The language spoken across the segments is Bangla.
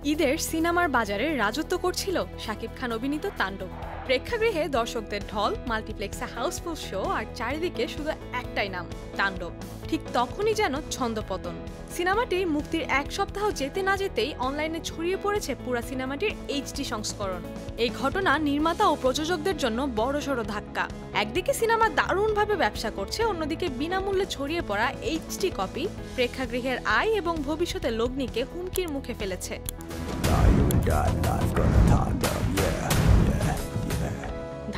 ঈদের সিনেমার বাজারে রাজত্ব করছিল শাকিব খান অভিনীত তাণ্ডব। প্রেক্ষাগৃহে দর্শকদের ঢল, মাল্টিপ্লেক্সে হাউসফুল শো, আর চারিদিকে শুধু একটাই নাম, তাণ্ডব। ঠিক তখনই যেন ছন্দপতন। সিনেমাটি মুক্তির এক সপ্তাহ যেতে না যেতেই অনলাইনে ছড়িয়ে পড়েছে পুরো সিনেমাটির এইচডি সংস্করণ। এই ঘটনা নির্মাতা ও প্রযোজকদের জন্য বড়সড় ধাক্কা। একদিকে সিনেমা দারুণভাবে ব্যবসা করছে, অন্যদিকে বিনামূল্যে ছড়িয়ে পড়া এইচডি কপি প্রেক্ষাগৃহের আয় এবং ভবিষ্যতে লগ্নিকে হুমকির মুখে ফেলেছে।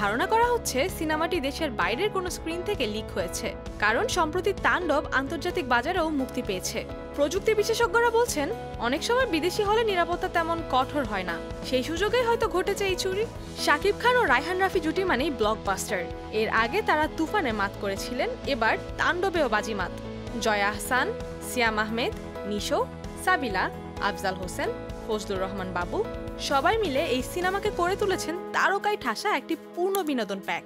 ধারণা করা হচ্ছে সিনেমাটি দেশের বাইরের কোনো স্ক্রিন থেকে লিক হয়েছে, কারণ সম্প্রতি তাণ্ডব আন্তর্জাতিক বাজারেও মুক্তি পেয়েছে। প্রযুক্তি বিশেষজ্ঞরা বলছেন, অনেক সময় বিদেশি হলে নিরাপত্তা তেমন কঠোর হয় না, সেই সুযোগেই হয়তো ঘটেছে এই চুরি। শাকিব খান ও রায়হান রাফি জুটি মানেই ব্লকবাস্টার। এর আগে তারা তুফানে মাত করেছিলেন, এবার তাণ্ডবেও বাজিমাত। জয়া আহসান, সিয়াম আহমেদ, নিশো, সাবিলা, আফজাল হোসেন, ফজলুর রহমান বাবু সবাই মিলে এই সিনেমাকে করে তুলেছেন তারকায় ঠাসা একটি পূর্ণ বিনোদন প্যাক।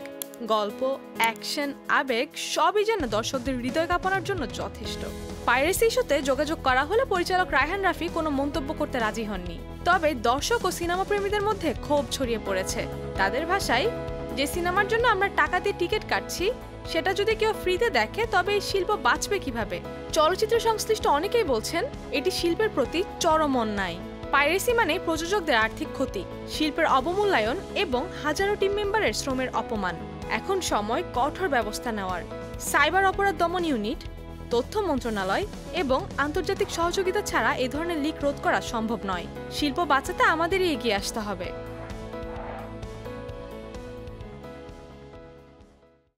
গল্প, অ্যাকশন, আবেগ সবই যেন দর্শকদের হৃদয় কাঁপানোর জন্য যথেষ্ট। পাইরেসি ইস্যুতে যোগাযোগ করা হলে পরিচালক রায়হান রাফি কোনো মন্তব্য করতে রাজি হননি। তবে দর্শক ও সিনেমা প্রেমীদের মধ্যে ক্ষোভ ছড়িয়ে পড়েছে। তাদের ভাষায়, যে সিনেমার জন্য আমরা টাকা দিয়ে টিকিট কাটছি, সেটা যদি কেউ ফ্রিতে দেখে তবে এই শিল্প বাঁচবে কিভাবে? চলচ্চিত্র সংশ্লিষ্ট অনেকেই বলছেন, এটি শিল্পের প্রতি চরম অন্যায়। পাইরেসি মানে প্রযোজকদের আর্থিক ক্ষতি, শিল্পের অবমূল্যায়ন এবং হাজারো টিম মেম্বারের শ্রমের অপমান। এখন সময় কঠোর ব্যবস্থা নেওয়ার। সাইবার অপরাধ দমন ইউনিট, তথ্য মন্ত্রণালয় এবং আন্তর্জাতিক সহযোগিতা ছাড়া এ ধরনের লিক রোধ করা সম্ভব নয়। শিল্প বাঁচাতে আমাদেরই এগিয়ে আসতে হবে।